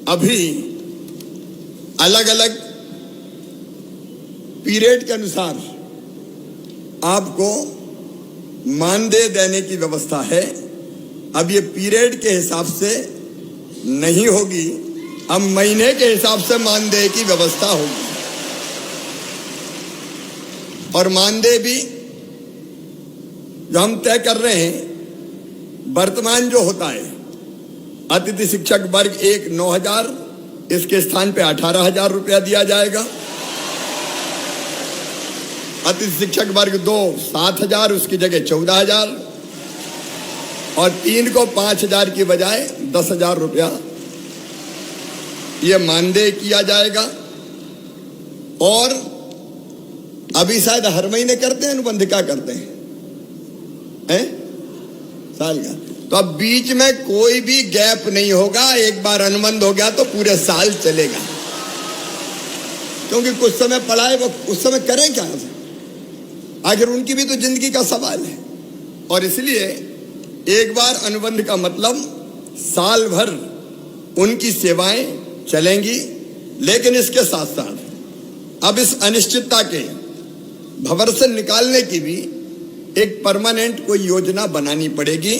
अभी अलग अलग पीरियड के अनुसार आपको मानदेय देने की व्यवस्था है। अब ये पीरियड के हिसाब से नहीं होगी, अब महीने के हिसाब से मानदेय की व्यवस्था होगी। और मानदेय भी जो हम तय कर रहे हैं, वर्तमान जो होता है अतिथि शिक्षक वर्ग 1 9,000, इसके स्थान पे 18,000 रुपया दिया जाएगा। अतिथि शिक्षक वर्ग 2 7,000, उसकी जगह 14,000, और 3 को 5,000 की बजाय 10,000 रुपया ये मानदेय किया जाएगा। और अभी शायद हर महीने करते हैं, अनुबंध क्या करते हैं, साल का। तो अब बीच में कोई भी गैप नहीं होगा, एक बार अनुबंध हो गया तो पूरे साल चलेगा। क्योंकि कुछ समय पढ़ाए वो उस समय करें क्या, आखिर उनकी भी तो जिंदगी का सवाल है। और इसलिए एक बार अनुबंध का मतलब साल भर उनकी सेवाएं चलेंगी। लेकिन इसके साथ साथ अब इस अनिश्चितता के भंवर से निकालने की भी एक परमानेंट कोई योजना बनानी पड़ेगी।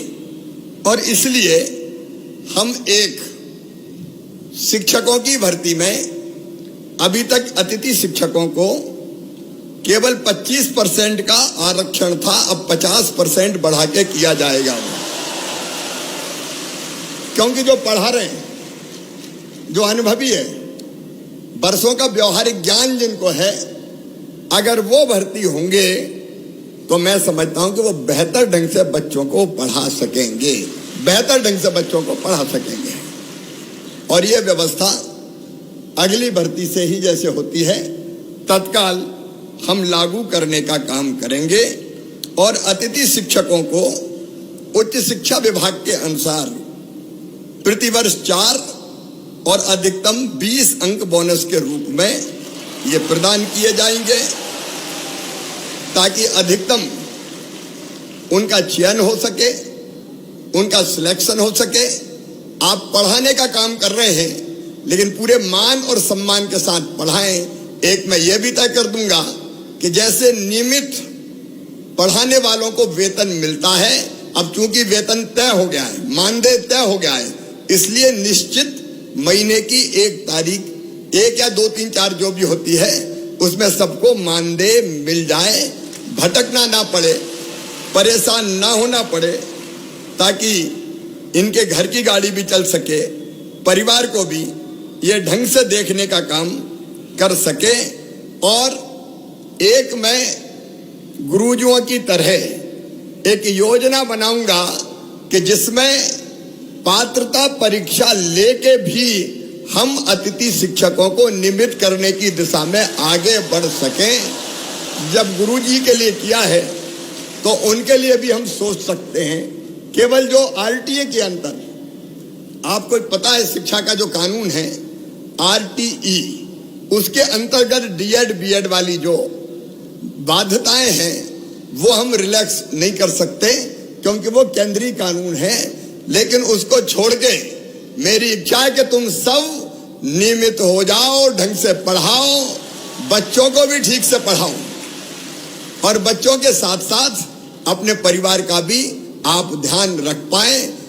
और इसलिए हम एक शिक्षकों की भर्ती में अभी तक अतिथि शिक्षकों को केवल 25% का आरक्षण था, अब 50% बढ़ा के किया जाएगा। क्योंकि जो पढ़ा रहे हैं, जो अनुभवी है, वर्षों का व्यवहारिक ज्ञान जिनको है, अगर वो भर्ती होंगे तो मैं समझता हूं कि वो बेहतर ढंग से बच्चों को पढ़ा सकेंगे, बेहतर ढंग से बच्चों को पढ़ा सकेंगे। और ये व्यवस्था अगली भर्ती से ही जैसे होती है तत्काल हम लागू करने का काम करेंगे। और अतिथि शिक्षकों को उच्च शिक्षा विभाग के अनुसार प्रतिवर्ष 4 और अधिकतम 20 अंक बोनस के रूप में ये प्रदान किए जाएंगे, ताकि अधिकतम उनका चयन हो सके, उनका सिलेक्शन हो सके। आप पढ़ाने का काम कर रहे हैं, लेकिन पूरे मान और सम्मान के साथ पढ़ाएं। एक मैं ये भी तय कर दूंगा कि जैसे नियमित पढ़ाने वालों को वेतन मिलता है, अब चूंकि वेतन तय हो गया है, मानदेय तय हो गया है, इसलिए निश्चित महीने की 1 तारीख, 1 या 2 3 4 जो भी होती है, उसमें सबको मानदेय मिल जाए, भटकना ना पड़े, परेशान ना होना पड़े, ताकि इनके घर की गाड़ी भी चल सके, परिवार को भी ये ढंग से देखने का काम कर सके। और एक मैं गुरुजियों की तरह एक योजना बनाऊंगा कि जिसमें पात्रता परीक्षा लेके भी हम अतिथि शिक्षकों को नियमित करने की दिशा में आगे बढ़ सकें। जब गुरुजी के लिए किया है तो उनके लिए भी हम सोच सकते हैं। केवल जो आरटीए के अंतर, आपको पता है शिक्षा का जो कानून है आरटीई, उसके अंतर्गत डीएड बीएड वाली जो बाध्यताएं हैं वो हम रिलैक्स नहीं कर सकते, क्योंकि वो केंद्रीय कानून है। लेकिन उसको छोड़ के मेरी इच्छा है कि तुम सब नियमित हो जाओ, ढंग से पढ़ाओ, बच्चों को भी ठीक से पढ़ाओ, और बच्चों के साथ साथ अपने परिवार का भी आप ध्यान रख पाए।